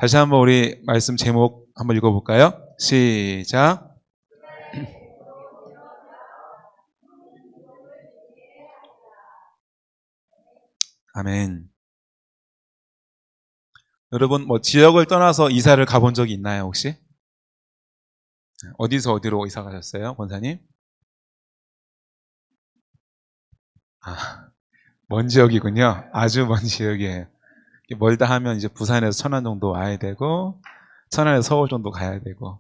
다시 한번 우리 말씀 제목 한번 읽어볼까요? 시작. 아멘. 여러분, 지역을 떠나서 이사를 가본 적이 있나요, 혹시? 어디서 어디로 이사 가셨어요, 권사님? 먼 지역이군요. 아주 먼 지역이에요. 멀다 하면 이제 부산에서 천안 정도 와야 되고, 천안에서 서울 정도 가야 되고,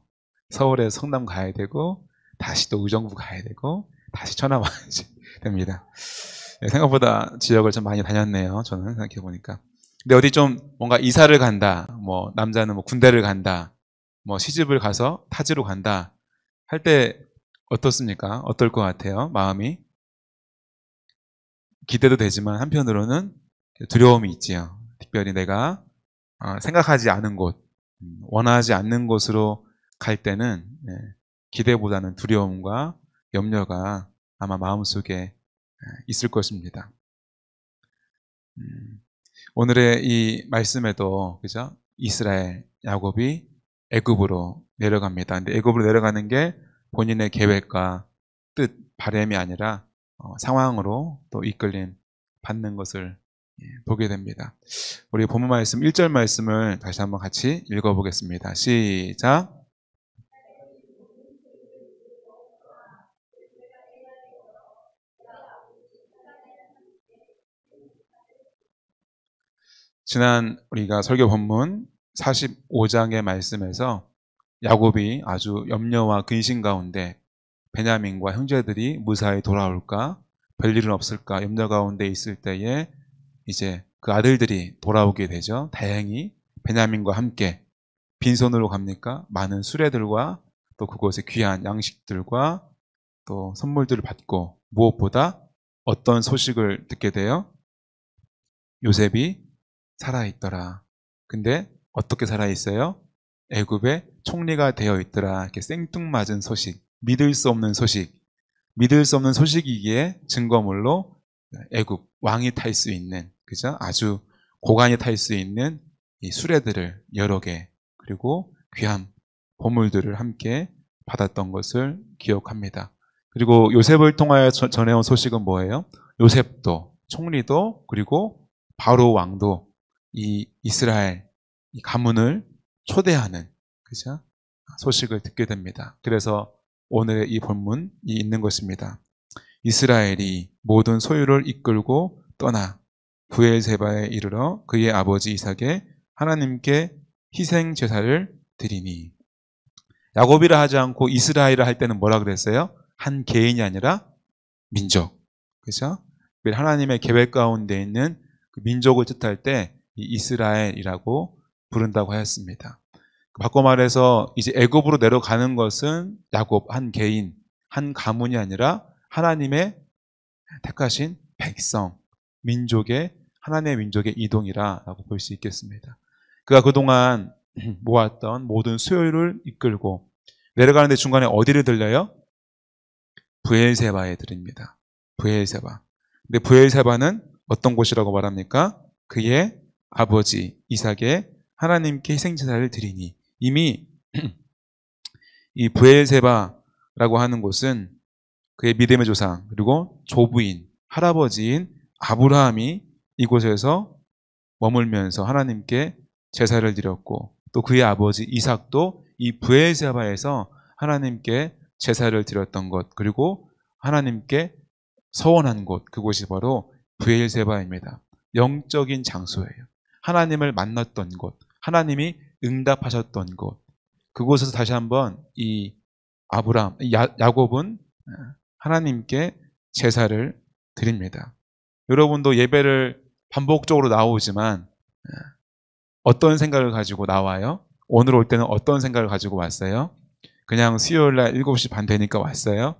서울에서 성남 가야 되고, 다시 또 의정부 가야 되고, 다시 천안 와야지 됩니다. 생각보다 지역을 좀 많이 다녔네요. 저는 생각해보니까. 근데 어디 좀 뭔가 이사를 간다, 남자는 군대를 간다, 시집을 가서 타지로 간다 할 때 어떻습니까? 어떨 것 같아요? 마음이? 기대도 되지만 한편으로는 두려움이 있지요. 특별히 내가 생각하지 않은 곳, 원하지 않는 곳으로 갈 때는 기대보다는 두려움과 염려가 아마 마음속에 있을 것입니다. 오늘의 이 말씀에도 그죠? 이스라엘 야곱이 애굽으로 내려갑니다. 근데 애굽으로 내려가는 게 본인의 계획과 뜻, 바람이 아니라 상황으로 또 이끌림 받는 것을 보게 됩니다. 우리 본문 말씀 1절 말씀을 다시 한번 같이 읽어보겠습니다. 시작. 지난 우리가 설교 본문 45장의 말씀에서 야곱이 아주 염려와 근심 가운데 베냐민과 형제들이 무사히 돌아올까, 별일은 없을까 염려 가운데 있을 때에 이제 그 아들들이 돌아오게 되죠. 다행히 베냐민과 함께 빈손으로 갑니까? 많은 수레들과 또 그곳에 귀한 양식들과 또 선물들을 받고 무엇보다 어떤 소식을 듣게 돼요? 요셉이 살아있더라. 근데 어떻게 살아있어요? 애굽의 총리가 되어 있더라. 이렇게 생뚱맞은 소식, 믿을 수 없는 소식, 믿을 수 없는 소식이기에 증거물로 애굽 왕이 탈 수 있는, 그죠? 아주 고관이 탈 수 있는 이 수레들을 여러 개 그리고 귀한 보물들을 함께 받았던 것을 기억합니다. 그리고 요셉을 통하여 전해온 소식은 뭐예요? 요셉도 총리도 그리고 바로 왕도 이 이스라엘 이 가문을 초대하는 그죠? 소식을 듣게 됩니다. 그래서 오늘의 이 본문이 있는 것입니다. 이스라엘이 모든 소유를 이끌고 떠나 브엘세바에 이르러 그의 아버지 이삭에 하나님께 희생 제사를 드리니. 야곱이라 하지 않고 이스라엘을 할 때는 뭐라 그랬어요? 한 개인이 아니라 민족. 그죠? 하나님의 계획 가운데 있는 그 민족을 뜻할 때 이스라엘이라고 부른다고 하였습니다. 바꿔 말해서 이제 애굽으로 내려가는 것은 야곱 한 개인, 한 가문이 아니라 하나님의 택하신 백성, 하나님의 민족의 이동이라고 볼 수 있겠습니다. 그가 그동안 모았던 모든 수요를 이끌고 내려가는데 중간에 어디를 들려요? 브엘세바에 들립니다. 브엘세바. 근데 브엘세바는 어떤 곳이라고 말합니까? 그의 아버지 이삭의 하나님께 희생제사를 드리니. 이미 이 브엘세바라고 하는 곳은 그의 믿음의 조상 그리고 조부인 할아버지인 아브라함이 이곳에서 머물면서 하나님께 제사를 드렸고 또 그의 아버지 이삭도 이 브엘세바에서 하나님께 제사를 드렸던 것 그리고 하나님께 서원한 곳 그곳이 바로 브엘세바입니다. 영적인 장소예요. 하나님을 만났던 곳, 하나님이 응답하셨던 곳. 그곳에서 다시 한번 이 야곱은 하나님께 제사를 드립니다. 여러분도 예배를 반복적으로 나오지만 어떤 생각을 가지고 나와요? 오늘 올 때는 어떤 생각을 가지고 왔어요? 그냥 수요일날 7시 반 되니까 왔어요?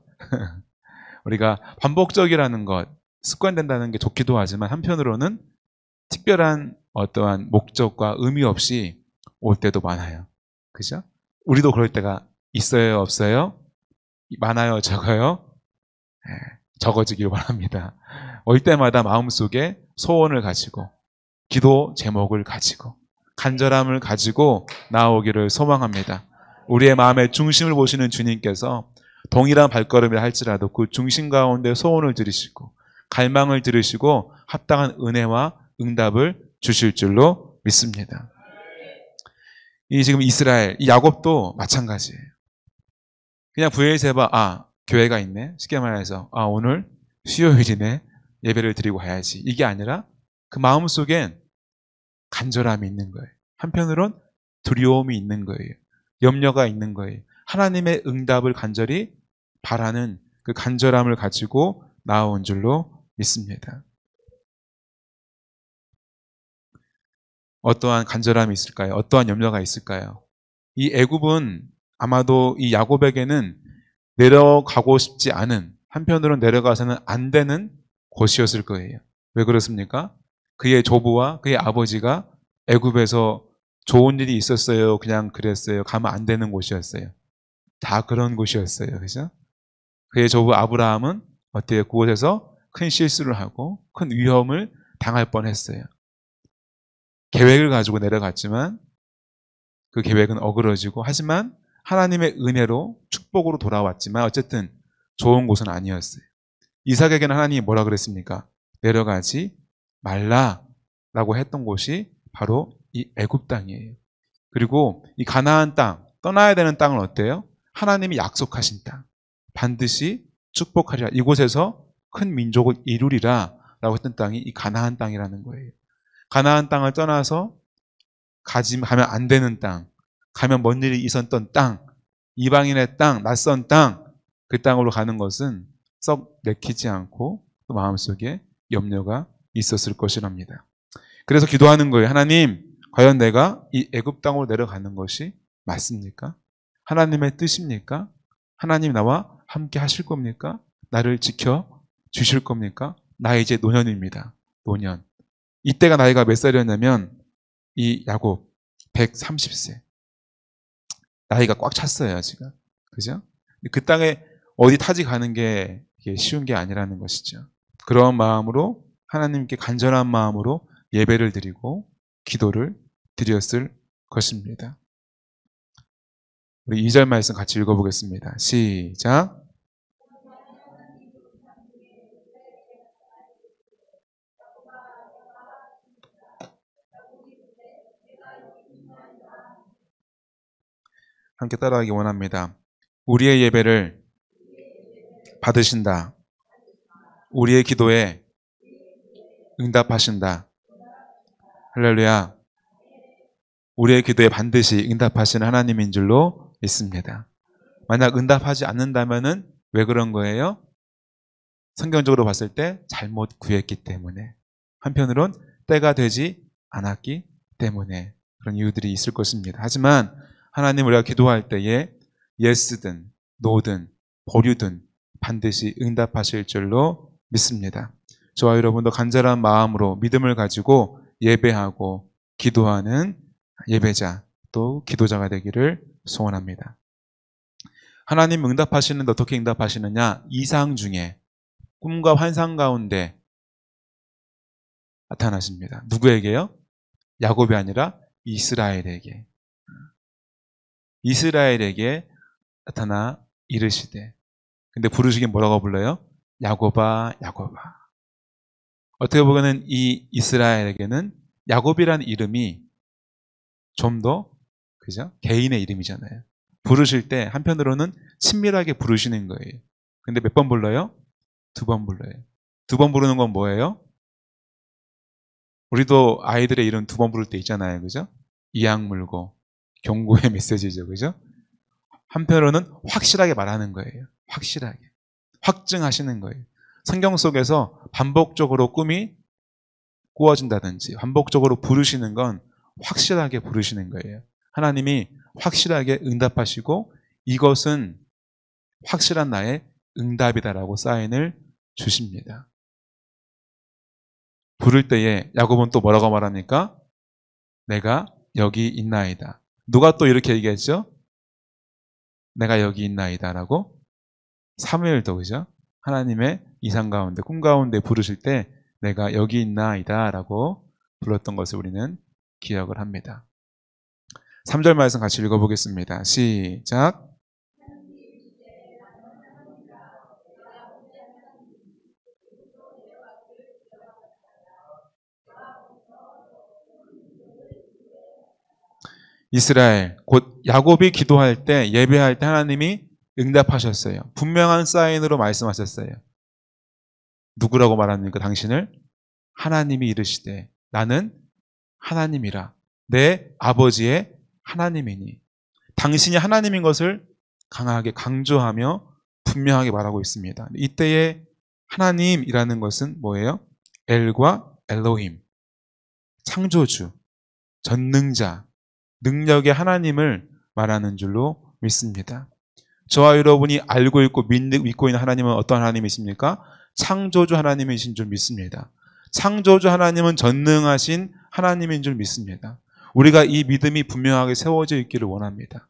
우리가 반복적이라는 것, 습관된다는 게 좋기도 하지만 한편으로는 특별한 어떠한 목적과 의미 없이 올 때도 많아요. 그죠? 우리도 그럴 때가 있어요, 없어요? 많아요, 적어요? 적어지길 바랍니다. 올 때마다 마음속에 소원을 가지고 기도 제목을 가지고 간절함을 가지고 나오기를 소망합니다. 우리의 마음의 중심을 보시는 주님께서 동일한 발걸음이라 할지라도 그 중심 가운데 소원을 들으시고 갈망을 들으시고 합당한 은혜와 응답을 주실 줄로 믿습니다. 이 지금 이스라엘, 이 야곱도 마찬가지예요. 그냥 부엘세바 교회가 있네. 쉽게 말해서 오늘 수요일이네. 예배를 드리고 가야지. 이게 아니라 그 마음속엔 간절함이 있는 거예요. 한편으론 두려움이 있는 거예요. 염려가 있는 거예요. 하나님의 응답을 간절히 바라는 그 간절함을 가지고 나온 줄로 믿습니다. 어떠한 간절함이 있을까요? 어떠한 염려가 있을까요? 이 애굽은 아마도 이 야곱에게는 내려가고 싶지 않은, 한편으로는 내려가서는 안 되는 곳이었을 거예요. 왜 그렇습니까? 그의 조부와 그의 아버지가 애굽에서 좋은 일이 있었어요? 그냥 그랬어요? 가면 안 되는 곳이었어요. 다 그런 곳이었어요. 그죠? 그의 조부 아브라함은 어때요? 그곳에서 큰 실수를 하고 큰 위험을 당할 뻔했어요. 계획을 가지고 내려갔지만 그 계획은 어그러지고, 하지만 하나님의 은혜로 축복으로 돌아왔지만 어쨌든 좋은 곳은 아니었어요. 이삭에게는 하나님이 뭐라 그랬습니까? 내려가지 말라라고 했던 곳이 바로 이 애굽 땅이에요. 그리고 이 가나안 땅, 떠나야 되는 땅은 어때요? 하나님이 약속하신 땅, 반드시 축복하리라, 이곳에서 큰 민족을 이루리라 라고 했던 땅이 이 가나안 땅이라는 거예요. 가나안 땅을 떠나서 가면 안 되는 땅, 가면 뭔 일이 있었던 땅, 이방인의 땅, 낯선 땅, 그 땅으로 가는 것은 썩 내키지 않고 또 마음속에 염려가 있었을 것이랍니다. 그래서 기도하는 거예요. 하나님, 과연 내가 이 애굽 땅으로 내려가는 것이 맞습니까? 하나님의 뜻입니까? 하나님 나와 함께 하실 겁니까? 나를 지켜 주실 겁니까? 나 이제 노년입니다. 노년. 이때가 나이가 몇 살이었냐면 이 야곱 130세. 나이가 꽉 찼어요, 지금. 그죠? 그 땅에 어디 타지 가는 게 쉬운 게 아니라는 것이죠. 그런 마음으로 하나님께 간절한 마음으로 예배를 드리고 기도를 드렸을 것입니다. 우리 2절 말씀 같이 읽어보겠습니다. 시작. 함께 따라하기 원합니다. 우리의 예배를 받으신다. 우리의 기도에 응답하신다. 할렐루야. 우리의 기도에 반드시 응답하시는 하나님인 줄로 믿습니다. 만약 응답하지 않는다면은 왜 그런 거예요? 성경적으로 봤을 때 잘못 구했기 때문에, 한편으론 때가 되지 않았기 때문에 그런 이유들이 있을 것입니다. 하지만 하나님, 우리가 기도할 때에 예스든 노든 보류든 반드시 응답하실 줄로 믿습니다. 저와 여러분도 간절한 마음으로 믿음을 가지고 예배하고 기도하는 예배자, 또 기도자가 되기를 소원합니다. 하나님 응답하시는데 어떻게 응답하시느냐? 이상 중에, 꿈과 환상 가운데 나타나십니다. 누구에게요? 야곱이 아니라 이스라엘에게. 이스라엘에게 나타나 이르시되, 근데 부르시긴 뭐라고 불러요? 야곱아, 야곱아. 어떻게 보면 이 이스라엘에게는 야곱이라는 이름이 좀 더, 그죠? 개인의 이름이잖아요. 부르실 때 한편으로는 친밀하게 부르시는 거예요. 근데 몇 번 불러요? 2번 불러요. 2번 부르는 건 뭐예요? 우리도 아이들의 이름 2번 부를 때 있잖아요. 그죠? 이악 물고 경고의 메시지죠. 그죠? 한편으로는 확실하게 말하는 거예요. 확실하게. 확증하시는 거예요. 성경 속에서 반복적으로 꿈이 꾸어진다든지 반복적으로 부르시는 건 확실하게 부르시는 거예요. 하나님이 확실하게 응답하시고 이것은 확실한 나의 응답이다라고 사인을 주십니다. 부를 때에 야곱은 또 뭐라고 말합니까? 내가 여기 있나이다. 누가 또 이렇게 얘기했죠? 내가 여기 있나이다 라고. 사무엘도, 그죠? 하나님의 이상 가운데, 꿈 가운데 부르실 때 내가 여기 있나이다 라고 불렀던 것을 우리는 기억을 합니다. 3절 말씀 같이 읽어보겠습니다. 시작. 이스라엘, 곧 야곱이 기도할 때, 예배할 때 하나님이 응답하셨어요. 분명한 사인으로 말씀하셨어요. 누구라고 말합니까? 당신을? 하나님이 이르시되 나는 하나님이라, 내 아버지의 하나님이니. 당신이 하나님인 것을 강하게 강조하며 분명하게 말하고 있습니다. 이때의 하나님이라는 것은 뭐예요? 엘과 엘로힘, 창조주, 전능자, 능력의 하나님을 말하는 줄로 믿습니다. 저와 여러분이 알고 있고 믿고 있는 하나님은 어떤 하나님이십니까? 창조주 하나님이신 줄 믿습니다. 창조주 하나님은 전능하신 하나님인 줄 믿습니다. 우리가 이 믿음이 분명하게 세워져 있기를 원합니다.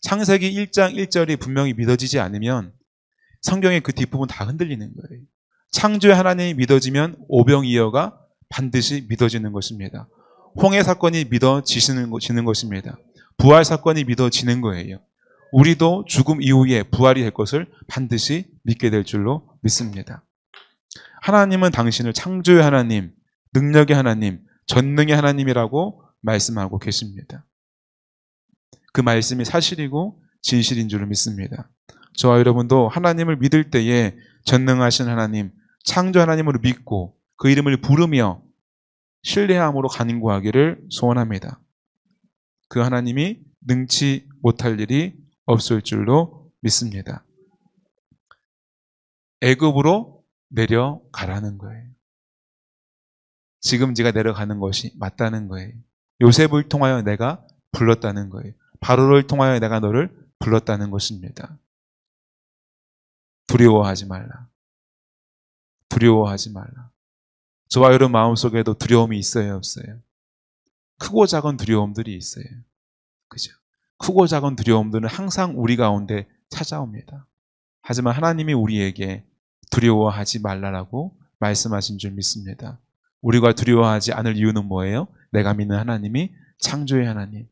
창세기 1장 1절이 분명히 믿어지지 않으면 성경의 그 뒷부분 다 흔들리는 거예요. 창조의 하나님이 믿어지면 오병이어가 반드시 믿어지는 것입니다. 홍해 사건이 믿어지는 것입니다. 부활 사건이 믿어지는 거예요. 우리도 죽음 이후에 부활이 될 것을 반드시 믿게 될 줄로 믿습니다. 하나님은 당신을 창조의 하나님, 능력의 하나님, 전능의 하나님이라고 말씀하고 계십니다. 그 말씀이 사실이고 진실인 줄을 믿습니다. 저와 여러분도 하나님을 믿을 때에 전능하신 하나님, 창조 하나님으로 믿고 그 이름을 부르며 신뢰함으로 간구하기를 소원합니다. 그 하나님이 능치 못할 일이 없을 줄로 믿습니다. 애굽으로 내려가라는 거예요. 지금 네가 내려가는 것이 맞다는 거예요. 요셉을 통하여 내가 불렀다는 거예요. 바로를 통하여 내가 너를 불렀다는 것입니다. 두려워하지 말라. 두려워하지 말라. 저와 여러분 마음속에도 두려움이 있어요, 없어요? 크고 작은 두려움들이 있어요. 그죠? 크고 작은 두려움들은 항상 우리 가운데 찾아옵니다. 하지만 하나님이 우리에게 두려워하지 말라라고 말씀하신 줄 믿습니다. 우리가 두려워하지 않을 이유는 뭐예요? 내가 믿는 하나님이 창조의 하나님,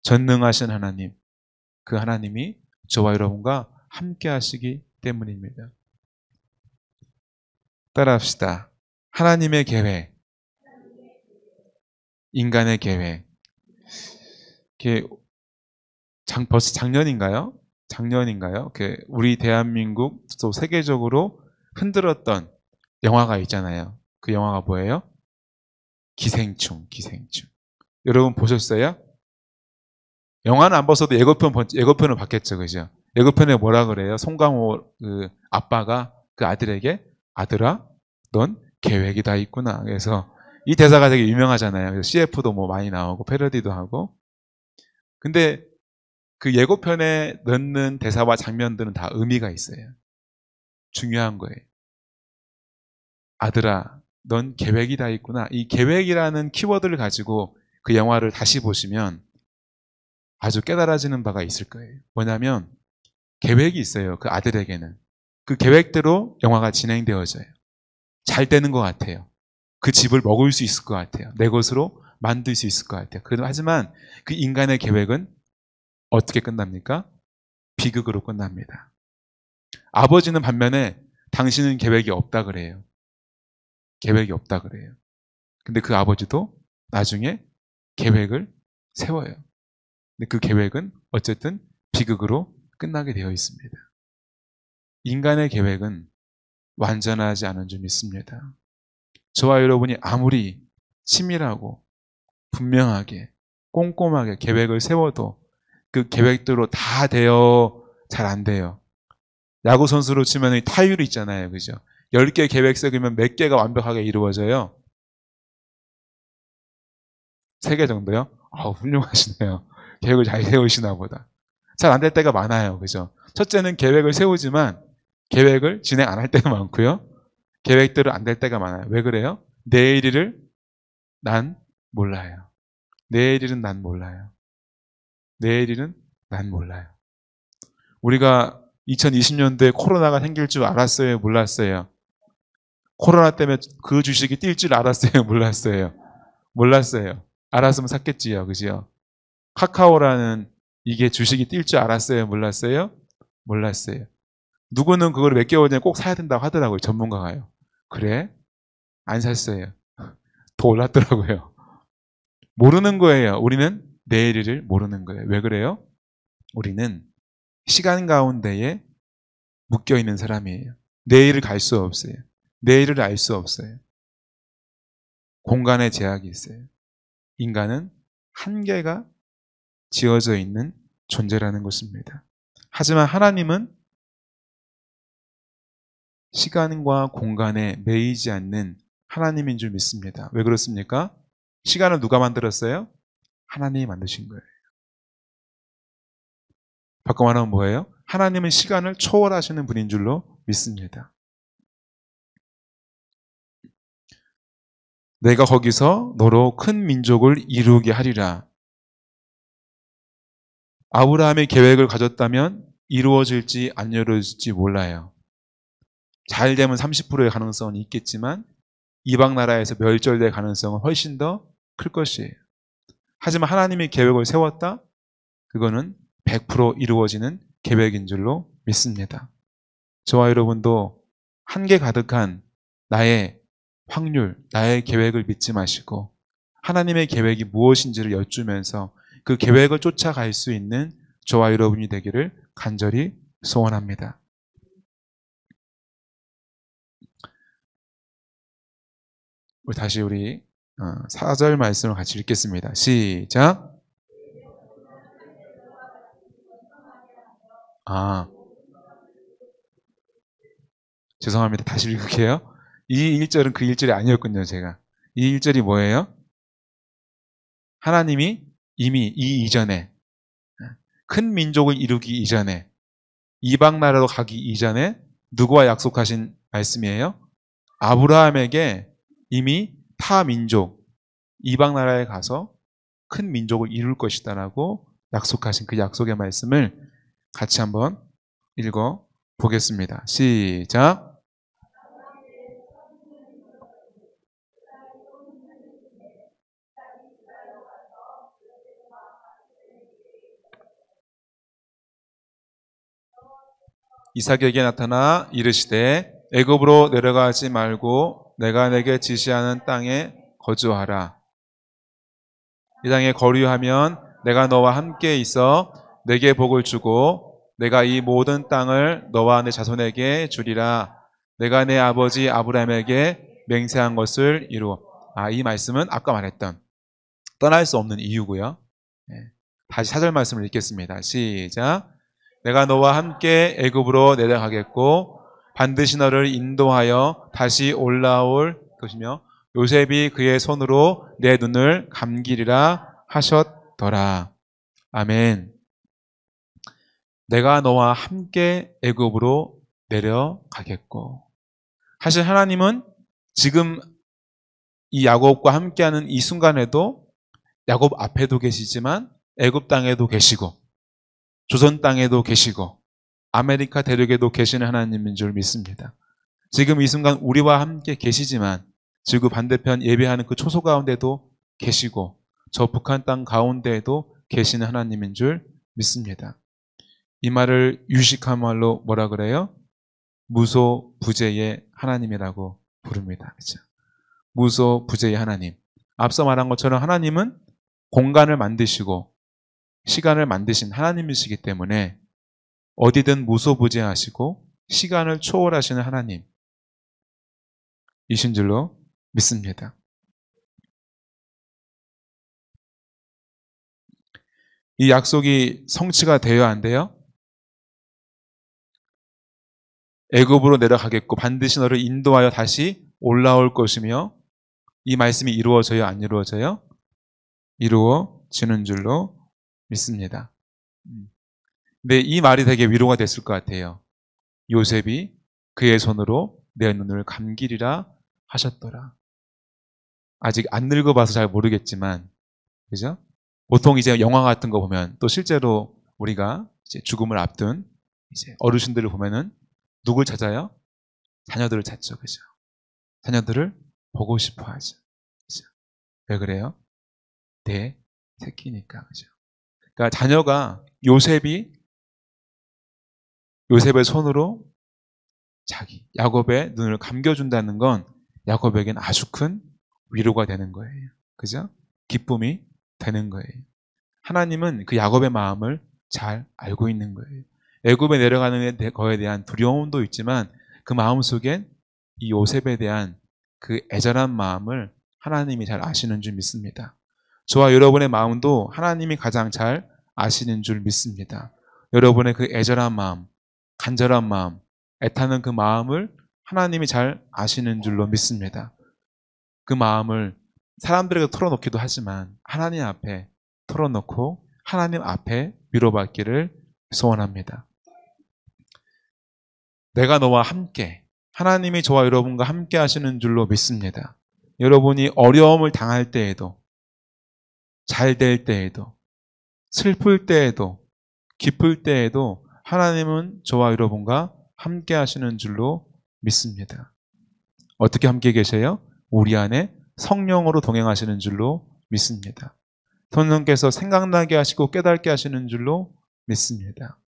전능하신 하나님, 그 하나님이 저와 여러분과 함께 하시기 때문입니다. 따라합시다. 하나님의 계획, 인간의 계획. 벌써 작년인가요? 우리 대한민국 또 세계적으로 흔들었던 영화가 있잖아요. 그 영화가 뭐예요? 기생충. 여러분 보셨어요? 영화는 안 봤어도 예고편을 봤겠죠, 그죠? 예고편에 뭐라 그래요? 송강호 그 아빠가 그 아들에게, 아들아, 넌 계획이 다 있구나. 그래서 이 대사가 되게 유명하잖아요. 그래서 CF도 뭐 많이 나오고 패러디도 하고. 근데 그 예고편에 넣는 대사와 장면들은 다 의미가 있어요. 중요한 거예요. 아들아, 넌 계획이 다 있구나. 이 계획이라는 키워드를 가지고 그 영화를 다시 보시면 아주 깨달아지는 바가 있을 거예요. 뭐냐면 계획이 있어요. 그 아들에게는. 그 계획대로 영화가 진행되어져요. 잘 되는 것 같아요. 그 집을 먹을 수 있을 것 같아요. 내 것으로 만들 수 있을 것 같아요. 하지만 그 인간의 계획은 어떻게 끝납니까? 비극으로 끝납니다. 아버지는 반면에 당신은 계획이 없다 그래요. 계획이 없다 그래요. 근데 그 아버지도 나중에 계획을 세워요. 근데 그 계획은 어쨌든 비극으로 끝나게 되어 있습니다. 인간의 계획은 완전하지 않은 줄 믿습니다. 저와 여러분이 아무리 치밀하고 분명하게 꼼꼼하게 계획을 세워도 그 계획대로 다 되어 잘 안 돼요. 야구 선수로 치면 타율이 있잖아요. 그죠? 10개 계획 세우면 몇 개가 완벽하게 이루어져요? 3개 정도요? 훌륭하시네요. 계획을 잘 세우시나 보다. 잘 안 될 때가 많아요. 그죠? 첫째는 계획을 세우지만 계획을 진행 안 할 때가 많고요. 계획대로 안 될 때가 많아요. 왜 그래요? 내일 일을 난 몰라요. 내일 일은 난 몰라요. 내일 일은 난 몰라요. 우리가 2020년도에 코로나가 생길 줄 알았어요? 몰랐어요? 코로나 때문에 그 주식이 뛸 줄 알았어요? 몰랐어요? 몰랐어요. 알았으면 샀겠지요. 그죠? 카카오라는 이게 주식이 뛸 줄 알았어요? 몰랐어요? 몰랐어요. 누구는 그걸 몇 개월 전에 꼭 사야 된다고 하더라고요. 전문가가요. 그래? 안 샀어요. 더 올랐더라고요. 모르는 거예요. 우리는 내일을 모르는 거예요. 왜 그래요? 우리는 시간 가운데에 묶여 있는 사람이에요. 내일을 갈 수 없어요. 내일을 알 수 없어요. 공간에 제약이 있어요. 인간은 한계가 지어져 있는 존재라는 것입니다. 하지만 하나님은 시간과 공간에 매이지 않는 하나님인 줄 믿습니다. 왜 그렇습니까? 시간을 누가 만들었어요? 하나님이 만드신 거예요. 바꿔 말하면 뭐예요? 하나님은 시간을 초월하시는 분인 줄로 믿습니다. 내가 거기서 너로 큰 민족을 이루게 하리라. 아브라함의 계획을 가졌다면 이루어질지 안 이루어질지 몰라요. 잘 되면 30%의 가능성은 있겠지만 이방 나라에서 멸절될 가능성은 훨씬 더 클 것이에요. 하지만 하나님의 계획을 세웠다? 그거는 100% 이루어지는 계획인 줄로 믿습니다. 저와 여러분도 한계 가득한 나의 확률, 나의 계획을 믿지 마시고 하나님의 계획이 무엇인지를 여쭈면서 그 계획을 쫓아갈 수 있는 저와 여러분이 되기를 간절히 소원합니다. 다시 우리 4절 말씀을 같이 읽겠습니다. 시작. 죄송합니다. 다시 읽을게요. 이 1절은 그 1절이 아니었군요, 제가. 이 1절이 뭐예요? 하나님이 이미 이 이전에 큰 민족을 이루기 이전에 이방 나라로 가기 이전에 누구와 약속하신 말씀이에요? 아브라함에게 이미 타 민족, 이방 나라에 가서 큰 민족을 이룰 것이다라고 약속하신 그 약속의 말씀을 같이 한번 읽어 보겠습니다. 시작. 이삭에게 나타나 이르시되 애굽으로 내려가지 말고 내가 내게 지시하는 땅에 거주하라. 이 땅에 거류하면 내가 너와 함께 있어 내게 복을 주고 내가 이 모든 땅을 너와 내 자손에게 주리라. 내가 내 아버지 아브라함에게 맹세한 것을 이루어. 이 말씀은 아까 말했던 떠날 수 없는 이유고요. 다시 4절 말씀을 읽겠습니다. 시작. 내가 너와 함께 애굽으로 내려가겠고 반드시 너를 인도하여 다시 올라올 것이며 요셉이 그의 손으로 내 눈을 감기리라 하셨더라. 아멘. 내가 너와 함께 애굽으로 내려가겠고. 사실 하나님은 지금 이 야곱과 함께하는 이 순간에도 야곱 앞에도 계시지만 애굽 땅에도 계시고 조선 땅에도 계시고 아메리카 대륙에도 계시는 하나님인 줄 믿습니다. 지금 이 순간 우리와 함께 계시지만 지구 반대편 예배하는 그 초소 가운데도 계시고 저 북한 땅 가운데에도 계시는 하나님인 줄 믿습니다. 이 말을 유식한 말로 뭐라 그래요? 무소부재의 하나님이라고 부릅니다. 그렇죠? 무소부재의 하나님. 앞서 말한 것처럼 하나님은 공간을 만드시고 시간을 만드신 하나님이시기 때문에 어디든 무소부재하시고 시간을 초월하시는 하나님이신 줄로 믿습니다. 이 약속이 성취가 되어야 안 돼요? 애굽으로 내려가겠고 반드시 너를 인도하여 다시 올라올 것이며 이 말씀이 이루어져요? 안 이루어져요? 이루어지는 줄로 믿습니다. 근데 이 말이 되게 위로가 됐을 것 같아요. 요셉이 그의 손으로 내 눈을 감기리라 하셨더라. 아직 안 읽어봐서 잘 모르겠지만, 그죠? 보통 이제 영화 같은 거 보면 또 실제로 우리가 이제 죽음을 앞둔 이제 어르신들을 보면은 누굴 찾아요? 자녀들을 찾죠, 그죠? 자녀들을 보고 싶어 하죠. 그죠? 왜 그래요? 내 새끼니까, 그죠? 그러니까 자녀가 요셉의 손으로 야곱의 눈을 감겨준다는 건 야곱에겐 아주 큰 위로가 되는 거예요. 그죠? 기쁨이 되는 거예요. 하나님은 그 야곱의 마음을 잘 알고 있는 거예요. 애굽에 내려가는 거에 대한 두려움도 있지만 그 마음 속엔 이 요셉에 대한 그 애절한 마음을 하나님이 잘 아시는 줄 믿습니다. 저와 여러분의 마음도 하나님이 가장 잘 아시는 줄 믿습니다. 여러분의 그 애절한 마음, 간절한 마음, 애타는 그 마음을 하나님이 잘 아시는 줄로 믿습니다. 그 마음을 사람들에게 털어놓기도 하지만 하나님 앞에 털어놓고 하나님 앞에 위로받기를 소원합니다. 내가 너와 함께, 하나님이 저와 여러분과 함께 하시는 줄로 믿습니다. 여러분이 어려움을 당할 때에도, 잘 될 때에도, 슬플 때에도, 기쁠 때에도 하나님은 저와 여러분과 함께 하시는 줄로 믿습니다. 어떻게 함께 계세요? 우리 안에 성령으로 동행하시는 줄로 믿습니다. 성령께서 생각나게 하시고 깨닫게 하시는 줄로 믿습니다.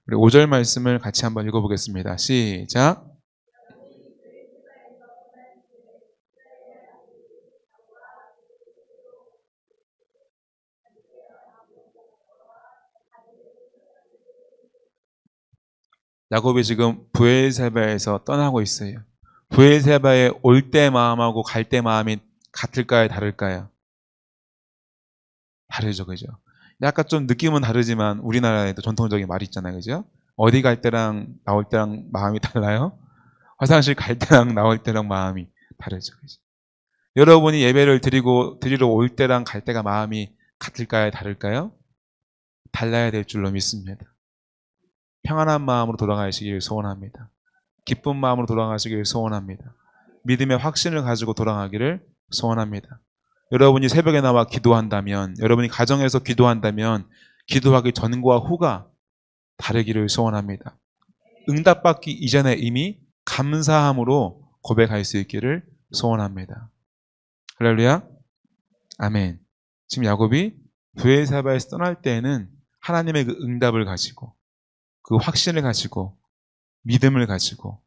우리 5절 말씀을 같이 한번 읽어보겠습니다. 시작. 야곱이 지금 브엘세바에서 떠나고 있어요. 브엘세바에 올 때 마음하고 갈 때 마음이 같을까요? 다를까요? 다르죠, 그죠? 약간 좀 느낌은 다르지만 우리나라에도 전통적인 말이 있잖아요, 그죠? 어디 갈 때랑 나올 때랑 마음이 달라요? 화장실 갈 때랑 나올 때랑 마음이 다르죠, 그죠? 여러분이 예배를 드리러 올 때랑 갈 때가 마음이 같을까요? 다를까요? 달라야 될 줄로 믿습니다. 평안한 마음으로 돌아가시길 소원합니다. 기쁜 마음으로 돌아가시길 소원합니다. 믿음의 확신을 가지고 돌아가기를 소원합니다. 여러분이 새벽에 나와 기도한다면, 여러분이 가정에서 기도한다면 기도하기 전과 후가 다르기를 소원합니다. 응답받기 이전에 이미 감사함으로 고백할 수 있기를 소원합니다. 할렐루야. 아멘. 지금 야곱이 브엘사바에서 떠날 때에는 하나님의 그 응답을 가지고, 그 확신을 가지고, 믿음을 가지고,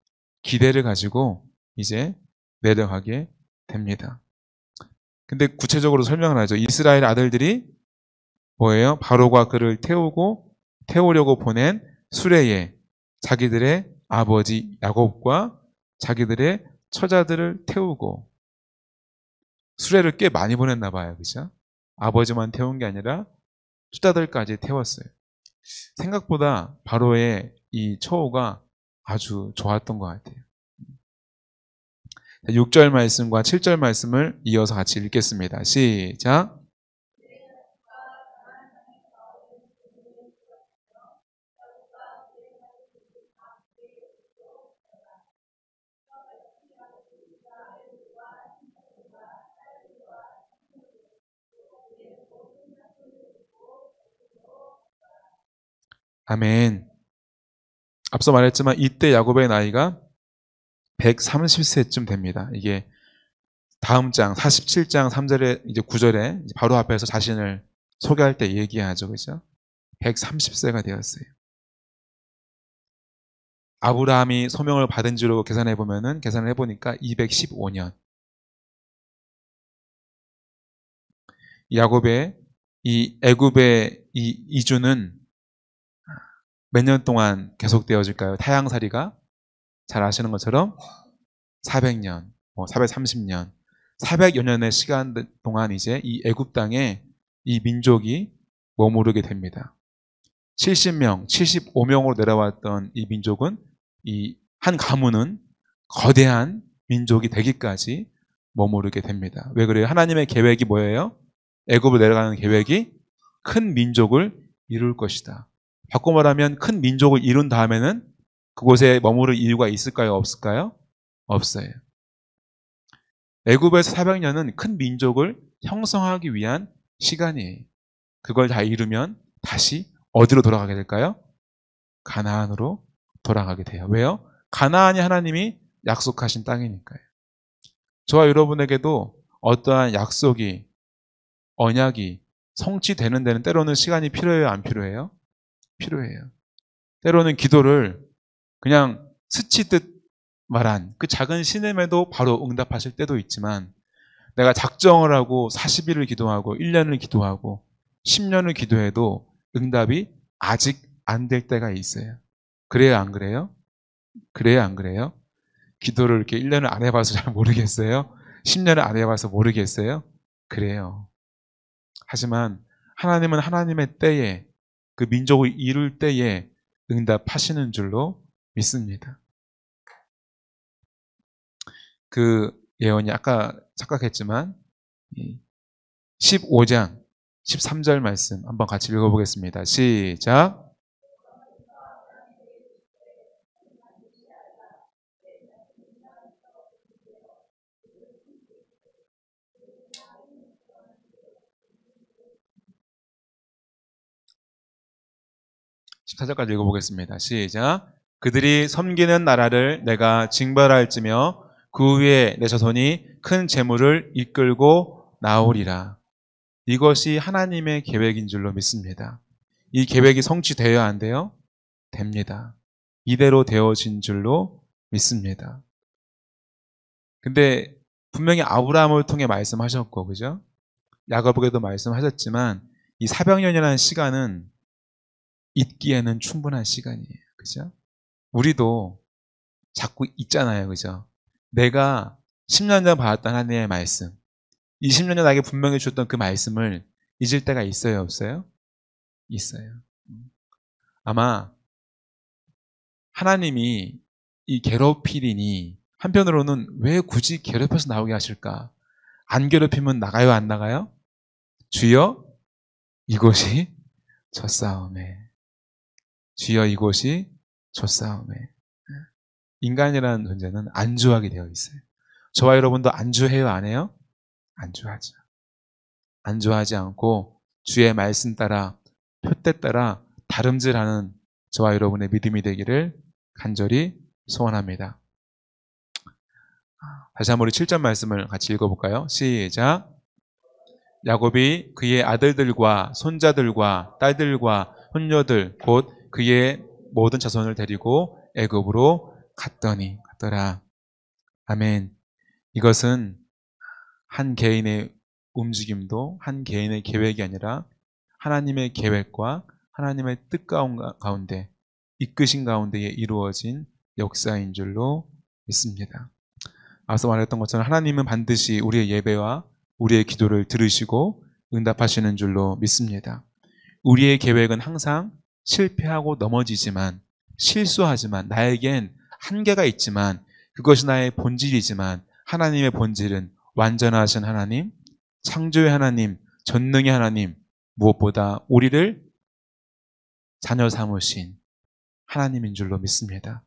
기대를 가지고 이제 내려가게 됩니다. 근데 구체적으로 설명을 하죠. 이스라엘 아들들이 뭐예요? 바로가 그를 태우려고 보낸 수레에 자기들의 아버지 야곱과 자기들의 처자들을 태우고, 수레를 꽤 많이 보냈나 봐요. 그죠? 아버지만 태운 게 아니라 처자들까지 태웠어요. 생각보다 바로의 이 처우가 아주 좋았던 것 같아요. 6절 말씀과 7절 말씀을 이어서 같이 읽겠습니다. 시작. 아멘. 앞서 말했지만 이때 야곱의 나이가 130세쯤 됩니다. 이게 다음 장 47장 3절에 이제 9절에 이제 바로 앞에서 자신을 소개할 때 얘기하죠. 그죠? 130세가 되었어요. 아브라함이 소명을 받은 지로 계산을 해보니까 215년. 야곱의 이 애굽의 이 이주는 몇 년 동안 계속되어질까요? 타향살이가 잘 아시는 것처럼 400년, 430년, 400여 년의 시간 동안 이제 이 애굽 땅에 이 민족이 머무르게 됩니다. 70명, 75명으로 내려왔던 이 민족은, 이 한 가문은 거대한 민족이 되기까지 머무르게 됩니다. 왜 그래요? 하나님의 계획이 뭐예요? 애굽을 내려가는 계획이 큰 민족을 이룰 것이다. 바꿔 말하면 큰 민족을 이룬 다음에는 그곳에 머무를 이유가 있을까요? 없을까요? 없어요. 애굽에서 400년은 큰 민족을 형성하기 위한 시간이에요. 그걸 다 이루면 다시 어디로 돌아가게 될까요? 가나안으로 돌아가게 돼요. 왜요? 가나안이 하나님이 약속하신 땅이니까요. 저와 여러분에게도 어떠한 약속이 언약이 성취되는 데는 때로는 시간이 필요해요, 안 필요해요? 필요해요. 때로는 기도를 그냥 스치듯 말한 그 작은 신음에도 바로 응답하실 때도 있지만, 내가 작정을 하고 40일을 기도하고 1년을 기도하고 10년을 기도해도 응답이 아직 안 될 때가 있어요. 그래요, 안 그래요? 그래요, 안 그래요? 기도를 이렇게 1년을 안 해봐서 잘 모르겠어요? 10년을 안 해봐서 모르겠어요? 그래요. 하지만 하나님은 하나님의 때에, 그 민족을 이룰 때에 응답하시는 줄로 믿습니다. 그 예언이 아까 착각했지만 15장 13절 말씀 한번 같이 읽어보겠습니다. 시작. 십4 절까지 읽어보겠습니다. 시작. 그들이 섬기는 나라를 내가 징벌할지며 그 위에 내 자손이 큰 재물을 이끌고 나오리라. 이것이 하나님의 계획인 줄로 믿습니다. 이 계획이 성취되어야 안 돼요? 됩니다. 이대로 되어진 줄로 믿습니다. 근데 분명히 아브라함을 통해 말씀하셨고, 그죠? 야고보에도 말씀하셨지만 이 400년이라는 시간은 잊기에는 충분한 시간이에요. 그죠? 우리도 자꾸 잊잖아요. 그죠? 내가 10년 전 받았던 하나님의 말씀, 20년 전 나에게 분명히 주셨던 그 말씀을 잊을 때가 있어요, 없어요? 있어요. 아마 하나님이 이 괴롭히리니 한편으로는 왜 굳이 괴롭혀서 나오게 하실까? 안 괴롭히면 나가요, 안 나가요? 주여, 이곳이 저 싸움에. 주여, 이곳이 저 싸움에. 인간이라는 존재는 안주하게 되어 있어요. 저와 여러분도 안주해요, 안 해요? 안주하죠. 안주하지 않고 주의 말씀 따라, 표대 따라 다름질하는 저와 여러분의 믿음이 되기를 간절히 소원합니다. 다시 한번 우리 7절 말씀을 같이 읽어볼까요? 시작. 야곱이 그의 아들들과 손자들과 딸들과 손녀들 곧 그의 모든 자손을 데리고 애굽으로 갔더라. 아멘. 이것은 한 개인의 움직임도 한 개인의 계획이 아니라 하나님의 계획과 하나님의 뜻 가운데, 이끄신 가운데에 이루어진 역사인 줄로 믿습니다. 앞서 말했던 것처럼 하나님은 반드시 우리의 예배와 우리의 기도를 들으시고 응답하시는 줄로 믿습니다. 우리의 계획은 항상 실패하고 넘어지지만, 실수하지만, 나에겐 한계가 있지만, 그것이 나의 본질이지만 하나님의 본질은 완전하신 하나님, 창조의 하나님, 전능의 하나님, 무엇보다 우리를 자녀 삼으신 하나님인 줄로 믿습니다.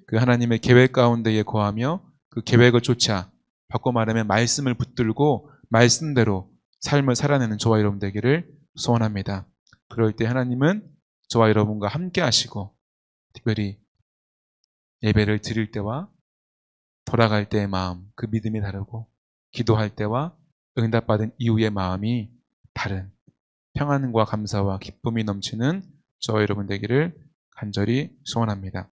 그 하나님의 계획 가운데에 거하며 그 계획을 쫓아, 바꿔 말하면 말씀을 붙들고 말씀대로 삶을 살아내는 저와 여러분 되기를 소원합니다. 그럴 때 하나님은 저와 여러분과 함께 하시고, 특별히 예배를 드릴 때와 돌아갈 때의 마음, 그 믿음이 다르고, 기도할 때와 응답받은 이후의 마음이 다른 평안과 감사와 기쁨이 넘치는 저와 여러분 되기를 간절히 소원합니다.